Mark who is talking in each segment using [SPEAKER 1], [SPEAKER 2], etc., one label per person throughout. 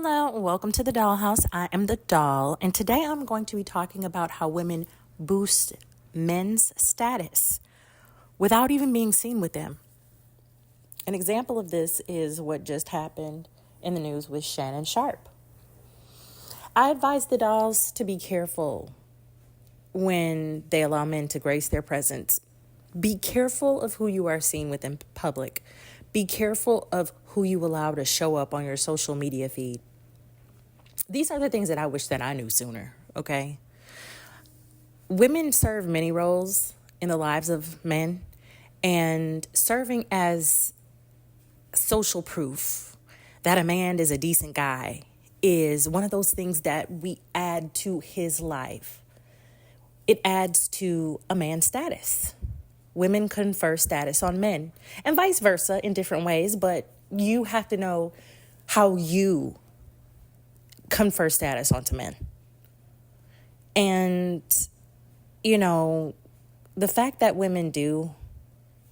[SPEAKER 1] Hello, welcome to the Dollhouse. I am the doll, and today I'm going to be talking about how women boost men's status without even being seen with them. An example of this is what just happened in the news with Shannon Sharpe. I advise the dolls to be careful when they allow men to grace their presence. Be careful of who you are seen with in public. Be careful of who you allow to show up on your social media feed. These are the things that I wish that I knew sooner, okay? Women serve many roles in the lives of men, and serving as social proof that a man is a decent guy is one of those things that we add to his life. It adds to a man's status. Women confer status on men and vice versa in different ways, but you have to know how you confer status onto men. And, the fact that women do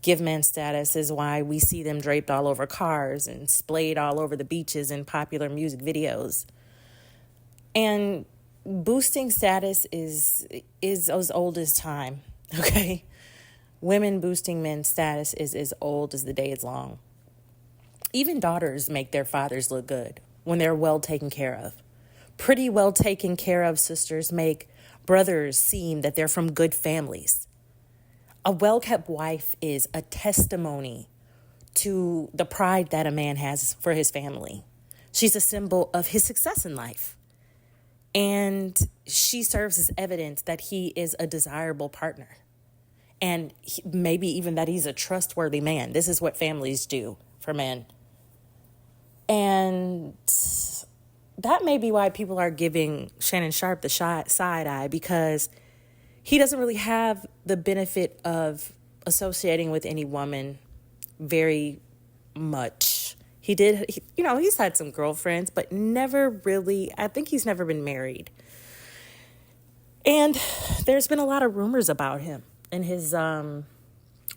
[SPEAKER 1] give men status is why we see them draped all over cars and splayed all over the beaches in popular music videos. And boosting status is as old as time, okay? Women boosting men's status is as old as the day is long. Even daughters make their fathers look good when they're well taken care of. Pretty well taken care of sisters make brothers seem that they're from good families. A well-kept wife is a testimony to the pride that a man has for his family. She's a symbol of his success in life. And she serves as evidence that he is a desirable partner. And maybe even that he's a trustworthy man. This is what families do for men. And that may be why people are giving Shannon Sharpe the side eye, because he doesn't really have the benefit of associating with any woman very much. He's had some girlfriends, but never really, I think he's never been married. And there's been a lot of rumors about him and his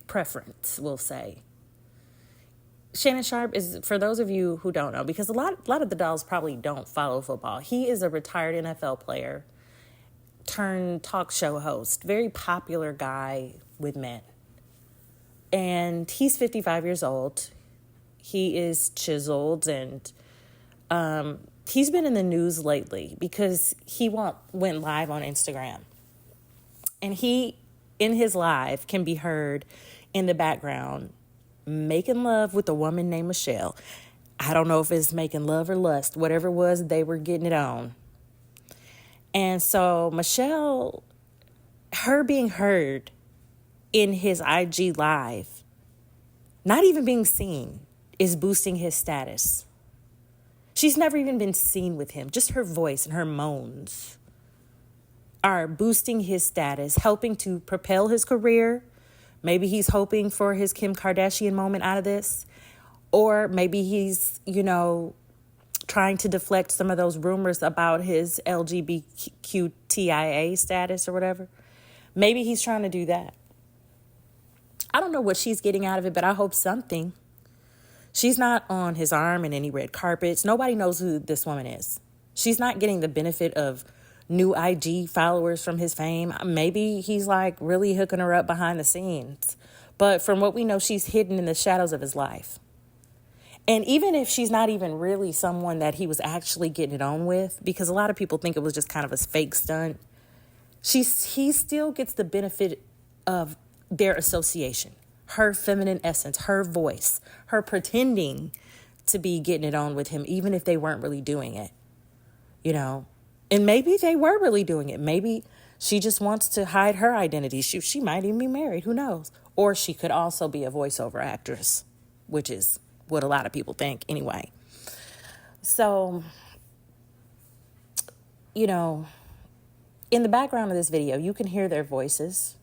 [SPEAKER 1] preference, we'll say. Shannon Sharpe is, for those of you who don't know, because a lot of the dolls probably don't follow football. He is a retired NFL player turned talk show host, very popular guy with men. And he's 55 years old. He is chiseled, and he's been in the news lately because he went live on Instagram. And he, in his live, can be heard in the background making love with a woman named Michelle. I don't know if it's making love or lust. Whatever it was, they were getting it on. And so Michelle, her being heard in his IG live, not even being seen, is boosting his status. She's never even been seen with him. Just her voice and her moans are boosting his status, helping to propel his career. Maybe he's hoping for his Kim Kardashian moment out of this. Or maybe he's, trying to deflect some of those rumors about his LGBTQIA status or whatever. Maybe he's trying to do that. I don't know what she's getting out of it, but I hope something. She's not on his arm in any red carpets. Nobody knows who this woman is. She's not getting the benefit of new IG followers from his fame. Maybe he's really hooking her up behind the scenes. But from what we know, she's hidden in the shadows of his life. And even if she's not even really someone that he was actually getting it on with, because a lot of people think it was just kind of a fake stunt, he still gets the benefit of their association, her feminine essence, her voice, her pretending to be getting it on with him, even if they weren't really doing it, And maybe they were really doing it. Maybe she just wants to hide her identity. She might even be married. Who knows? Or she could also be a voiceover actress, which is what a lot of people think anyway. So, in the background of this video, you can hear their voices.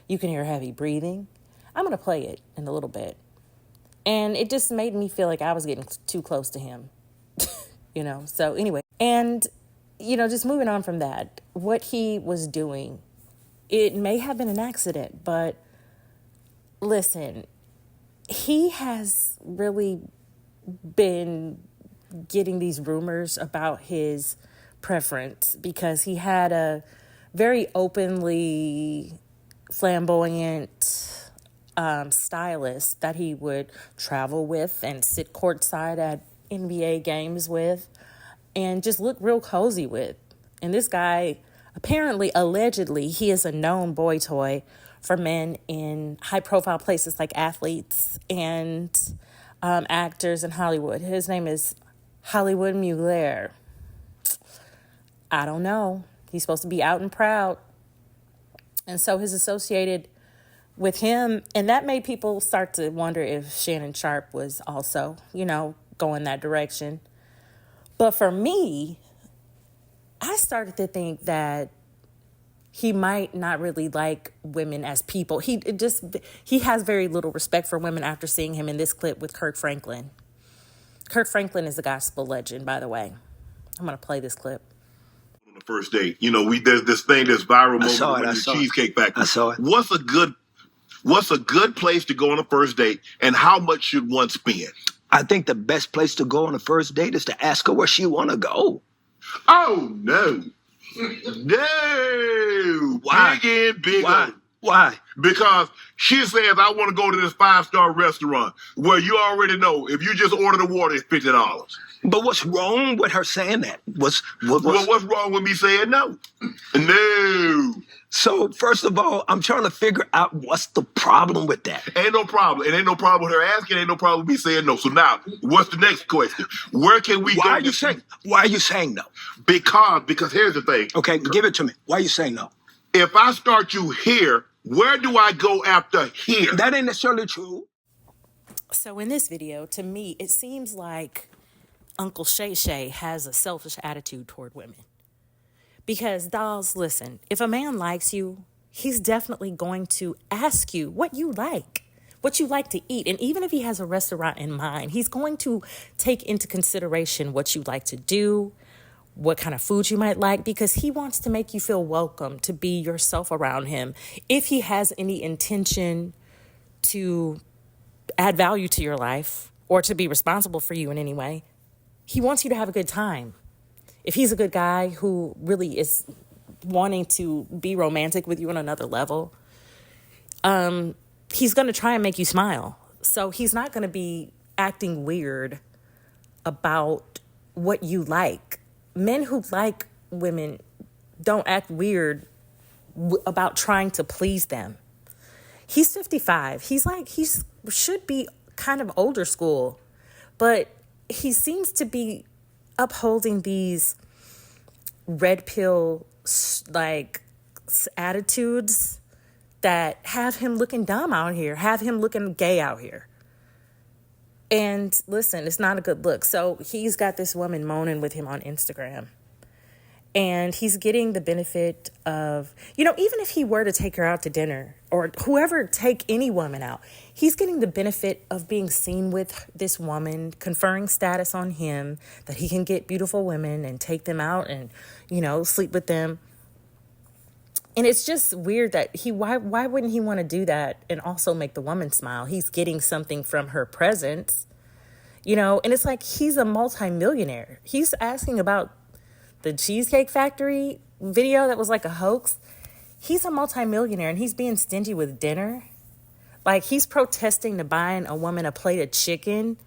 [SPEAKER 1] You can hear heavy breathing. I'm going to play it in a little bit. And it just made me feel like I was getting too close to him, So anyway, and just moving on from that, what he was doing, it may have been an accident, but listen, he has really been getting these rumors about his preference because he had a very openly flamboyant stylist that he would travel with and sit courtside at NBA games with and just look real cozy with. And this guy, apparently, allegedly, he is a known boy toy for men in high-profile places like athletes and actors in Hollywood. His name is Hollywood Mueller. I don't know. He's supposed to be out and proud. And so he's associated with him. And that made people start to wonder if Shannon Sharpe was also, going that direction. But for me, I started to think that he might not really like women as people. He has very little respect for women after seeing him in this clip with Kirk Franklin. Kirk Franklin is a gospel legend, by the way. I'm going to play this clip.
[SPEAKER 2] On the first date, there's this thing that's viral moment with the Cheesecake Factory.
[SPEAKER 3] I saw it.
[SPEAKER 2] What's a good place to go on a first date, and how much should one spend?
[SPEAKER 3] I think the best place to go on a first date is to ask her where she want to go.
[SPEAKER 2] Oh, no. No.
[SPEAKER 3] Why?
[SPEAKER 2] Big in, big
[SPEAKER 3] Why?
[SPEAKER 2] out.
[SPEAKER 3] Why?
[SPEAKER 2] Because she says, I want to go to this 5-star restaurant where you already know if you just order the water, it's $50.
[SPEAKER 3] But what's wrong with her saying that? What's
[SPEAKER 2] wrong with me saying no? No.
[SPEAKER 3] So, first of all, I'm trying to figure out what's the problem with that.
[SPEAKER 2] Ain't no problem. It ain't no problem with her asking. Ain't no problem with me saying no. So now, what's the next question? Where can we go?
[SPEAKER 3] Why are you saying no?
[SPEAKER 2] Because here's the thing.
[SPEAKER 3] Okay, give it to me. Why are you saying no?
[SPEAKER 2] If I start you here, where do I go after here?
[SPEAKER 3] That ain't necessarily true.
[SPEAKER 1] So in this video, to me, it seems like Uncle Shay Shay has a selfish attitude toward women. Because, dolls, listen, if a man likes you, he's definitely going to ask you what you like to eat. And even if he has a restaurant in mind, he's going to take into consideration what you like to do, what kind of food you might like, because he wants to make you feel welcome to be yourself around him. If he has any intention to add value to your life or to be responsible for you in any way, he wants you to have a good time. If he's a good guy who really is wanting to be romantic with you on another level, he's going to try and make you smile. So he's not going to be acting weird about what you like. Men who like women don't act weird about trying to please them. He's 55. He should be kind of older school, but he seems to be upholding these red pill attitudes that have him looking dumb out here, have him looking gay out here. And listen, it's not a good look. So he's got this woman moaning with him on Instagram. And he's getting the benefit of, even if he were to take her out to dinner or whoever take any woman out, he's getting the benefit of being seen with this woman, conferring status on him, that he can get beautiful women and take them out and, sleep with them. And it's just weird that why wouldn't he want to do that and also make the woman smile? He's getting something from her presence, and it's like he's a multimillionaire. He's asking about the Cheesecake Factory video that was like a hoax. He's a multimillionaire and he's being stingy with dinner. Like he's protesting to buying a woman a plate of chicken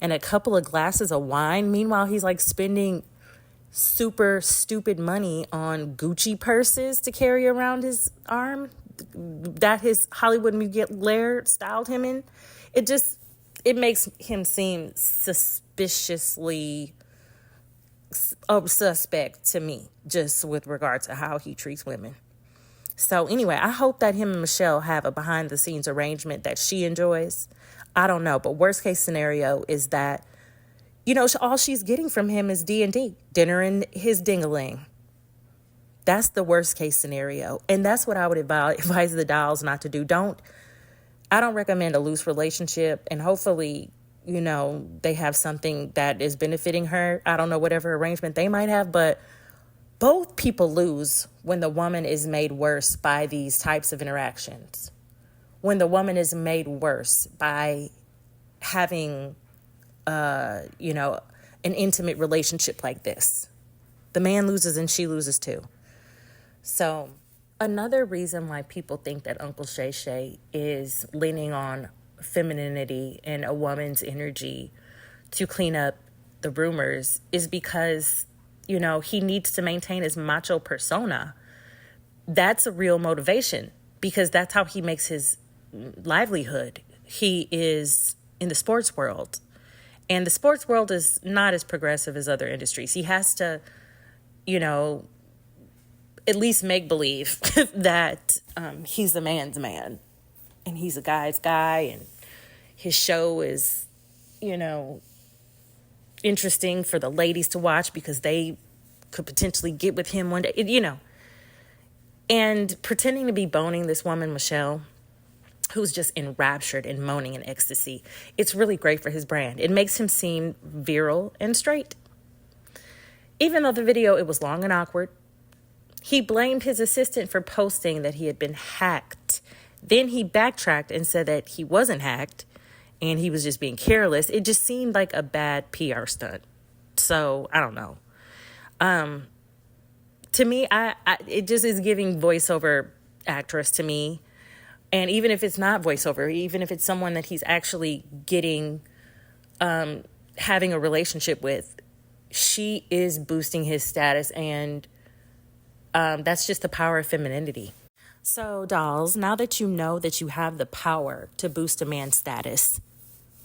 [SPEAKER 1] and a couple of glasses of wine. Meanwhile, he's like spending super stupid money on Gucci purses to carry around his arm that his Hollywood Mueller styled him in. It makes him seem suspiciously suspect to me, just with regard to how he treats women. So anyway, I hope that him and Michelle have a behind the scenes arrangement that she enjoys. I don't know, but worst case scenario is that, all she's getting from him is D&D, dinner and his ding-a-ling. That's the worst case scenario. And that's what I would advise the dolls not to do. I don't recommend a loose relationship, and hopefully they have something that is benefiting her. I don't know whatever arrangement they might have, but both people lose when the woman is made worse by these types of interactions. When the woman is made worse by having, an intimate relationship like this. The man loses and she loses too. So another reason why people think that Uncle Shay Shay is leaning on femininity and a woman's energy to clean up the rumors is because, he needs to maintain his macho persona. That's a real motivation because that's how he makes his livelihood. He is in the sports world, and the sports world is not as progressive as other industries. He has to, at least make believe that he's the man's man and he's a guy's guy, and his show is, interesting for the ladies to watch because they could potentially get with him one day, And pretending to be boning this woman, Michelle, who's just enraptured and moaning in ecstasy, it's really great for his brand. It makes him seem virile and straight. Even though the video, it was long and awkward, he blamed his assistant for posting that he had been hacked. Then he backtracked and said that he wasn't hacked and he was just being careless. It just seemed like a bad PR stunt. So, I don't know. To me, it just is giving voiceover actress to me. And even if it's not voiceover, even if it's someone that he's actually getting, having a relationship with, she is boosting his status, and that's just the power of femininity. So, dolls, now that you know that you have the power to boost a man's status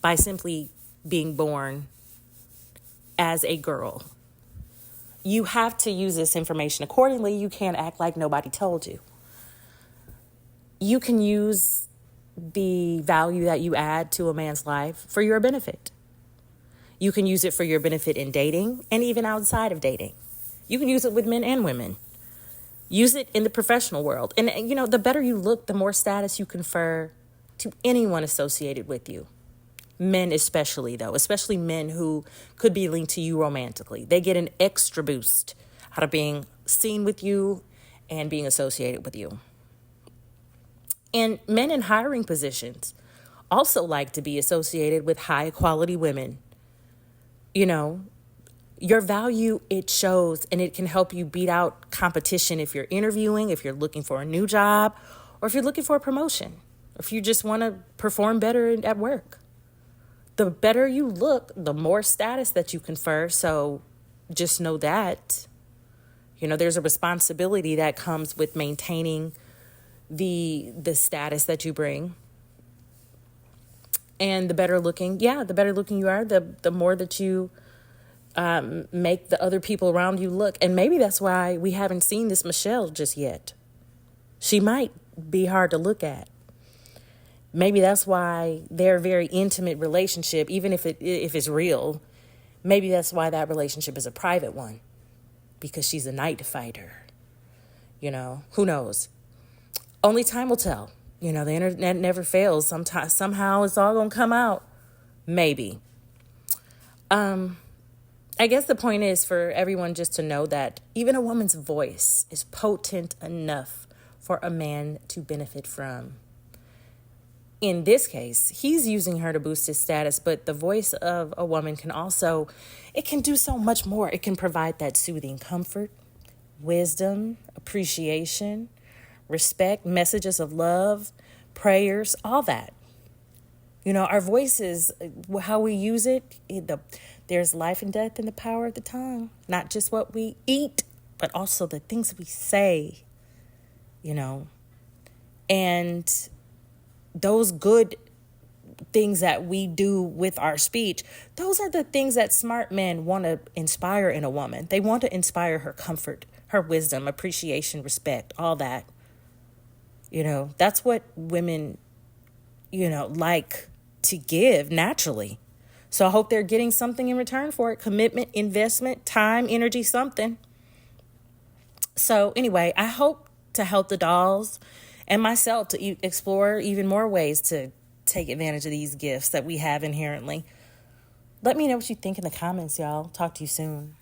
[SPEAKER 1] by simply being born as a girl, you have to use this information accordingly. You can't act like nobody told you. You can use the value that you add to a man's life for your benefit. You can use it for your benefit in dating and even outside of dating. You can use it with men and women. Use it in the professional world. And, the better you look, the more status you confer to anyone associated with you. Men especially, though, especially men who could be linked to you romantically. They get an extra boost out of being seen with you and being associated with you. And men in hiring positions also like to be associated with high quality women. Your value, it shows, and it can help you beat out competition if you're interviewing, if you're looking for a new job, or if you're looking for a promotion, or if you just want to perform better at work. The better you look, the more status that you confer. So just know that, there's a responsibility that comes with maintaining the status that you bring. And the better looking you are, the more that you make the other people around you look. And maybe that's why we haven't seen this Michelle just yet. She might be hard to look at. Maybe that's why their very intimate relationship, even if it's real, maybe that's why that relationship is a private one, because she's a night fighter. Who knows? Only time will tell. The internet never fails. Somehow it's all gonna come out. Maybe. I guess the point is for everyone just to know that even a woman's voice is potent enough for a man to benefit from. In this case, he's using her to boost his status, but the voice of a woman it can do so much more. It can provide that soothing comfort, wisdom, appreciation, respect, messages of love, prayers, all that. Our voices, how we use it, there's life and death in the power of the tongue. Not just what we eat, but also the things we say, And those good things that we do with our speech, those are the things that smart men want to inspire in a woman. They want to inspire her comfort, her wisdom, appreciation, respect, all that. That's what women, like to give naturally. So I hope they're getting something in return for it. Commitment, investment, time, energy, something. So anyway, I hope to help the dolls and myself to explore even more ways to take advantage of these gifts that we have inherently. Let me know what you think in the comments, y'all. Talk to you soon.